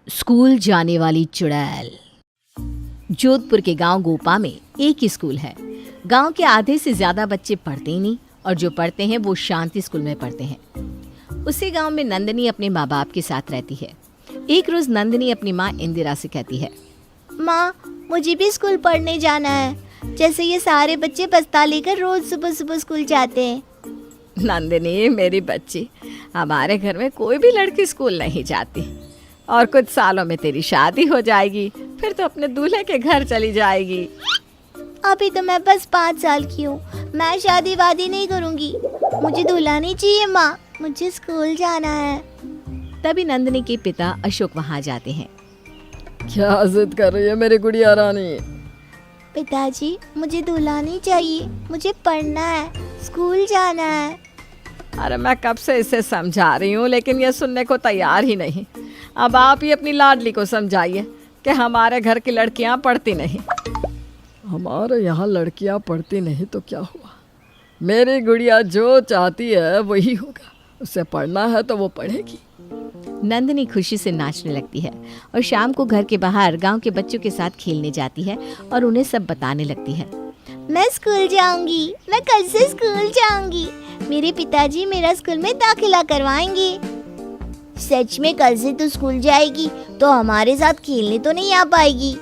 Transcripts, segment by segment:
School जाने वाली चुड़ैल। जोधपुर के गांव गोपा में एक ही स्कूल है। गांव के आधे से ज्यादा बच्चे पढ़ते ही नहीं और जो पढ़ते हैं वो शांति स्कूल में पढ़ते हैं। उसी गांव में नंदिनी अपने माँ बाप के साथ रहती है। एक रोज नंदिनी अपनी माँ इंदिरा से कहती है, माँ, मुझे भी स्कूल पढ़ने जाना है, जैसे ये सारे बच्चे बस्ता लेकर रोज सुबह सुबह स्कूल जाते हैं। नंदिनी मेरी बच्ची, हमारे घर में कोई भी लड़की स्कूल नहीं जाती और कुछ सालों में तेरी शादी हो जाएगी, फिर तो अपने दूल्हे के घर चली जाएगी। अभी तो मैं बस 5 साल की हूँ, मैं शादी वादी नहीं करूँगी। मुझे दूल्हा नहीं चाहिए माँ, मुझे स्कूल जाना है। तभी नंदिनी के पिता अशोक वहाँ जाते हैं। क्या जिद कर रही है मेरी गुड़िया रानी? पिताजी, मुझे दूल्हा नहीं चाहिए, मुझे पढ़ना है, स्कूल जाना है। अरे मैं कब से इसे समझा रही हूँ, लेकिन ये सुनने को तैयार ही नहीं। अब आप ही अपनी लाडली को समझाइए कि हमारे घर की लड़कियाँ पढ़ती नहीं। हमारे यहाँ लड़कियाँ पढ़ती नहीं तो क्या हुआ? मेरी गुड़िया जो चाहती है वही होगा। उसे पढ़ना है तो वो पढ़ेगी। नंदिनी खुशी से नाचने लगती है और शाम को घर के बाहर गांव के बच्चों के साथ खेलने जाती है और उन्हें सब बताने लगती है। मैं स्कूल जाऊंगी, मैं कल से स्कूल जाऊंगी। मेरे पिताजी मेरा स्कूल में दाखिला करवाएंगे। सच में कल से तू स्कूल जाएगी तो हमारे साथ खेलने तो नहीं आ पाएगी।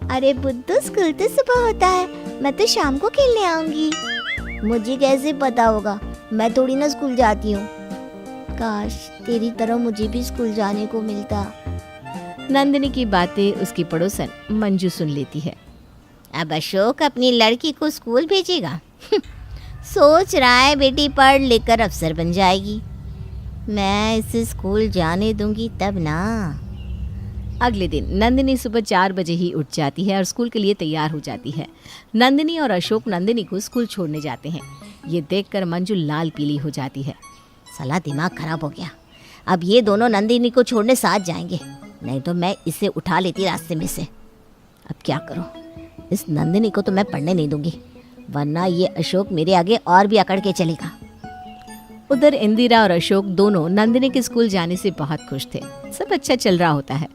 अरे बुद्धू, स्कूल तो सुबह होता है, मैं तो शाम को खेलने आऊंगी। मुझे कैसे पता होगा? मैं थोड़ी ना स्कूल जाती हूँ। काश तेरी तरह मुझे भी स्कूल जाने को मिलता। नंदिनी की बातें उसकी पड़ोसन मंजू सुन लेती है। अब अशोक अपनी लड़की को स्कूल भेजेगा। सोच रहा है बेटी पढ़ लेकर अफसर बन जाएगी। मैं इसे स्कूल जाने दूंगी तब ना। अगले दिन नंदिनी सुबह 4 बजे ही उठ जाती है और स्कूल के लिए तैयार हो जाती है। नंदिनी और अशोक नंदिनी को स्कूल छोड़ने जाते हैं। ये देखकर मंजू लाल पीली हो जाती है। साला दिमाग खराब हो गया। अब ये दोनों नंदिनी को छोड़ने साथ जाएंगे, नहीं तो मैं इसे उठा लेती रास्ते में से। अब क्या करूं? इस नंदिनी को तो मैं पढ़ने नहीं दूंगी, वरना ये अशोक मेरे आगे और भी अकड़ के चलेगा। उधर इंदिरा और अशोक दोनों नंदिनी के स्कूल जाने से बहुत खुश थे। सब अच्छा चल रहा होता है।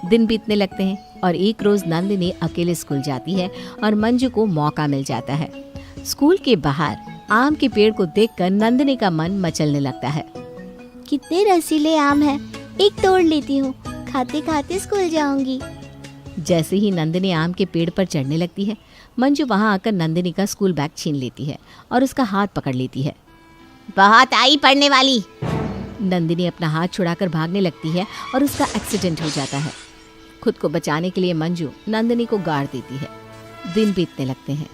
दिन बीतने लगते हैं और एक रोज नंदिनी अकेले स्कूल जाती है और मंजू को मौका मिल जाता है। स्कूल के बाहर आम के पेड़ को देखकर नंदिनी का मन मचलने लगता है। कितने रसीले आम हैं, एक तोड़ लेती हूँ, खाते खाते स्कूल जाऊंगी। जैसे ही नंदिनी आम के पेड़ पर चढ़ने लगती है, मंजू वहां आकर नंदिनी का स्कूल बैग छीन लेती है और उसका हाथ पकड़ लेती है। बहुत आई पढ़ने वाली। नंदिनी अपना हाथ छुड़ाकर भागने लगती है और उसका एक्सीडेंट हो जाता है। खुद को बचाने के लिए मंजू नंदिनी को गाड़ देती है। दिन बीतने लगते हैं।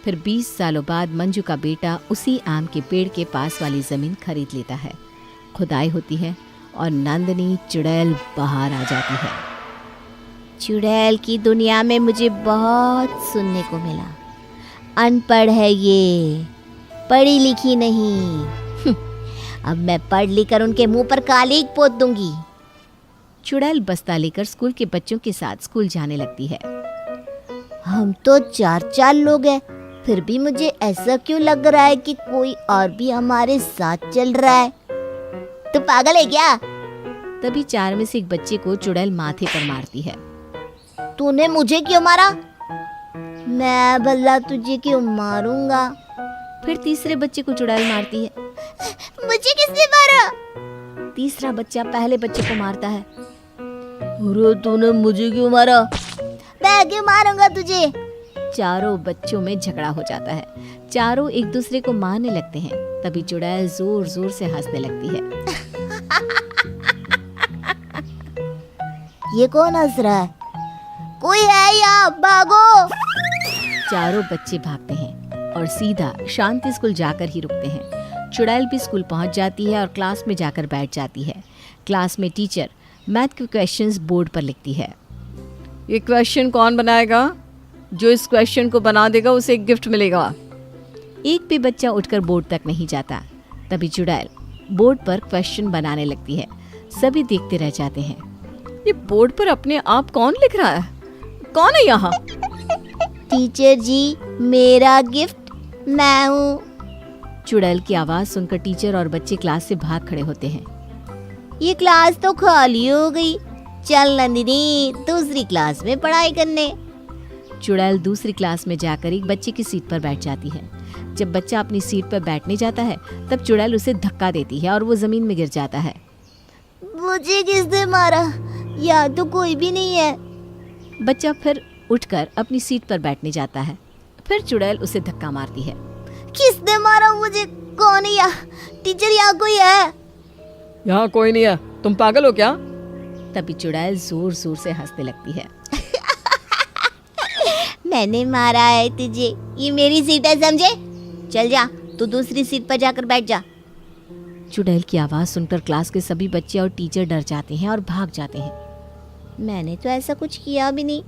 फिर 20 सालों बाद मंजू का बेटा उसी आम के पेड़ के पास वाली जमीन खरीद लेता है। खुदाई होती है और नंदिनी चुड़ैल बाहर आ जाती है। चुड़ैल की दुनिया में मुझे बहुत सुनने को मिला। अनपढ़ है ये, पढ़ी लिखी नहीं। अब मैं पढ़ लिख कर उनके मुंह पर कालिक पोत दूंगी। चुड़ैल बस्ता लेकर स्कूल के बच्चों के साथ स्कूल जाने लगती है। हम तो 4 लोग हैं, फिर भी मुझे ऐसा क्यों लग रहा है कि कोई और भी हमारे साथ चल रहा है। तू पागल है क्या? तभी 4 में से एक बच्चे को चुड़ैल माथे पर मारती है। तूने मुझे क्यों मारा? मैं भला तुझे क्यों मारूंगा? फिर तीसरे बच्चे को चुड़ैल मारती है। मुझे किसने मारा? तीसरा बच्चा पहले बच्चे को मारता है। अरे तूने मुझे क्यों मारा? मैं क्यों मारूंगा तुझे? चारों बच्चों में झगड़ा हो जाता है। चारों एक दूसरे को मारने लगते हैं। तभी चुड़ैल जोर जोर से हंसने लगती है। ये कौन हंस रहा है? कोई है यहाँ, भागो। चारों बच्चे भागते हैं और सीधा शांति स्कूल जाकर ही रुकते हैं। चुड़ैल भी स्कूल पहुंच जाती है और क्लास में जाकर बैठ जाती है। क्लास में टीचर मैथ के क्वेश्चंस बोर्ड पर लिखती है। ये क्वेश्चन कौन बनाएगा? जो इस क्वेश्चन को बना देगा उसे एक गिफ्ट मिलेगा। एक भी बच्चा उठकर बोर्ड तक नहीं जाता। तभी चुड़ैल बोर्ड पर क्वेश्चन बनाने लगती है। सभी देखते रह जाते हैं। ये बोर्ड पर अपने आप कौन लिख रहा है? कौन है यहाँ? टीचर जी, मेरा गिफ्ट मैं हूँ। चुड़ैल की आवाज सुनकर टीचर और बच्चे क्लास से भाग खड़े होते हैं। ये क्लास तो खाली हो गई। चल नंदिनी दूसरी क्लास में पढ़ाई करने। चुड़ैल दूसरी क्लास में जाकर एक बच्चे की सीट पर बैठ जाती है। जब बच्चा अपनी सीट पर बैठने जाता है तब चुड़ैल उसे धक्का देती है और वो जमीन में गिर जाता है। मुझे किसने मारा? यहाँ तो कोई भी नहीं है। बच्चा फिर उठकर अपनी सीट पर बैठने जाता है। फिर चुड़ैल उसे धक्का मारती है। किसने मारा मुझे? कौन है यहाँ? टीचर, यहाँ कोई है? यहाँ कोई नहीं है, तुम पागल हो क्या? तभी चुड़ैल जोर जोर से हंसने लगती है। मैंने मारा है तुझे, ये मेरी सीट है समझे? चल जा, तू दूसरी सीट पर जाकर बैठ जा। चुड़ैल की आवाज़ सुनकर क्लास के सभी बच्चे और टीचर डर जाते हैं और भाग जाते हैं। मैंने तो ऐसा कुछ किया भी नहीं,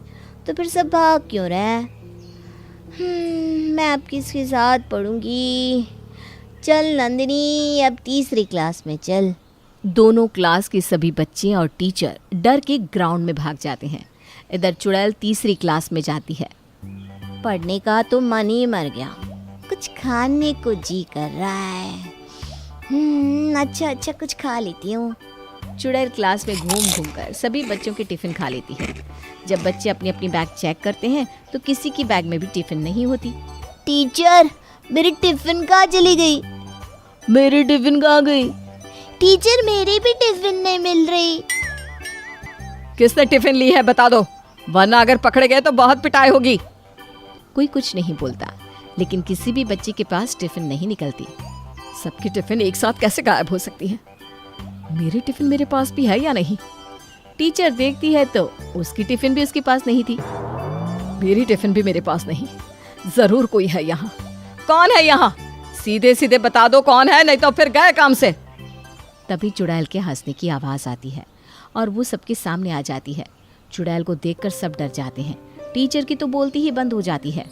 तो फिर सब भाग क्यों रहे? मैं अब किसके साथ पढ़ूंगी? चल नंदिनी, अब तीसरी क्लास में चल। दोनों क्लास के सभी बच्चे और टीचर डर के ग्राउंड में भाग जाते हैं। इधर चुड़ैल तीसरी क्लास में जाती है। पढ़ने का तो मन ही मर गया, कुछ खाने को जी कर रहा है। अच्छा कुछ खा लेती हूँ। चुड़ैल क्लास में घूम घूम कर सभी बच्चों के टिफिन खा लेती है। जब बच्चे अपनी अपनी बैग चेक करते हैं तो किसी की बैग में भी टिफिन नहीं होती। टीचर, मेरी टिफिन कहाँ चली गई? मेरी टिफिन कहाँ गई? टीचर, मेरी भी टिफिन नहीं मिल रही। किसने टिफिन ली है बता दो, वरना अगर पकड़े गए तो बहुत पिटाई होगी। कोई कुछ नहीं बोलता, लेकिन किसी भी बच्चे के पास टिफिन नहीं निकलती। सबकी टिफिन एक साथ कैसे गायब हो सकती है? मेरी टिफिन मेरे पास भी है या नहीं? टीचर देखती है तो उसकी टिफिन भी उसके पास नहीं थी। मेरी टिफिन भी मेरे पास नहीं। जरूर कोई है यहाँ। कौन है यहाँ? सीधे सीधे बता दो कौन है, नहीं तो फिर गए काम से। तभी चुड़ैल के हंसने की आवाज आती है और वो सबके सामने आ जाती है। चुड़ैल को देखकर सब डर जाते हैं। टीचर की तो बोलती ही बंद हो जाती है।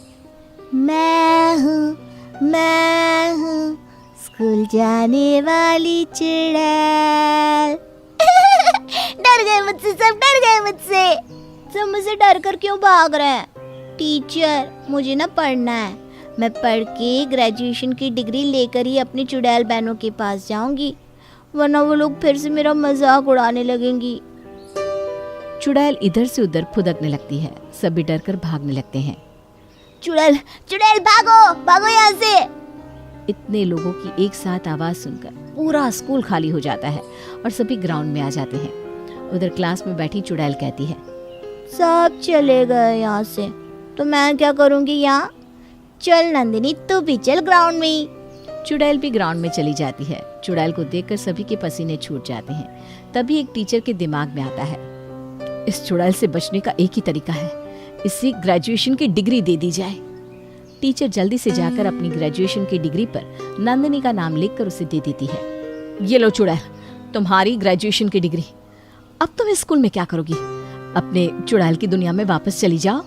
मैं हूँ स्कूल जाने वाली चुड़ैल। डर गए मुझसे, सब डर गए मुझसे। सब मुझसे डर कर क्यों भाग रहे हैं? टीचर, मुझे ना पढ़ना है। मैं पढ़ के ग्रेजुएशन की डिग्री लेकर ही अपनी चुड़ैल बहनों के पास जाऊंगी, वरना वो लोग फिर से मेरा मजाक उड़ाने लगेंगी। चुड़ैल इधर से उधर फुदकने लगती है। सभी डर कर भागने लगते हैं। चुड़ैल, चुड़ैल भागो, भागो यहाँ से। इतने लोगों की एक साथ आवाज सुनकर पूरा स्कूल खाली हो जाता है और सभी ग्राउंड में आ जाते हैं। उधर क्लास में बैठी चुड़ैल कहती है, सब चले गए यहाँ से, तो मैं क्या करूँगी यहाँ? चल नंदिनी, तू भी चल ग्राउंड में ही। चुड़ैल भी ग्राउंड में चली जाती है। चुड़ैल को देखकर सभी के पसीने छूट जाते हैं। तभी एक टीचर के दिमाग में आता है, इस चुड़ैल से बचने का एक ही तरीका है, इसी ग्रेजुएशन की डिग्री दे दी जाए। टीचर जल्दी से जाकर अपनी ग्रेजुएशन की डिग्री पर नंदिनी का नाम लिखकर उसे दे देती है। ये लो चुड़ैल, तुम्हारी ग्रेजुएशन की डिग्री। अब तुम इस स्कूल में क्या करोगी? अपने चुड़ैल की दुनिया में वापस चली जाओ।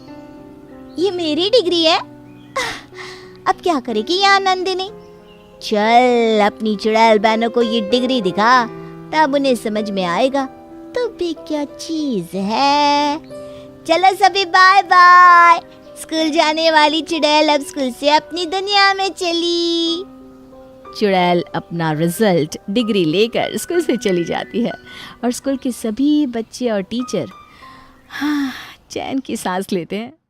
ये मेरी डिग्री है, अब क्या करेगी यहाँ नंदिनी? चल अपनी चुड़ैल बहनों को ये डिग्री दिखा, तब उन्हें समझ में आएगा तो भी क्या चीज है। चलो सभी बाय बाय। स्कूल जाने वाली चुड़ैल अब स्कूल से अपनी दुनिया में चली। चुड़ैल अपना रिजल्ट डिग्री लेकर स्कूल से चली जाती है और स्कूल के सभी बच्चे और टीचर चैन की सांस लेते हैं।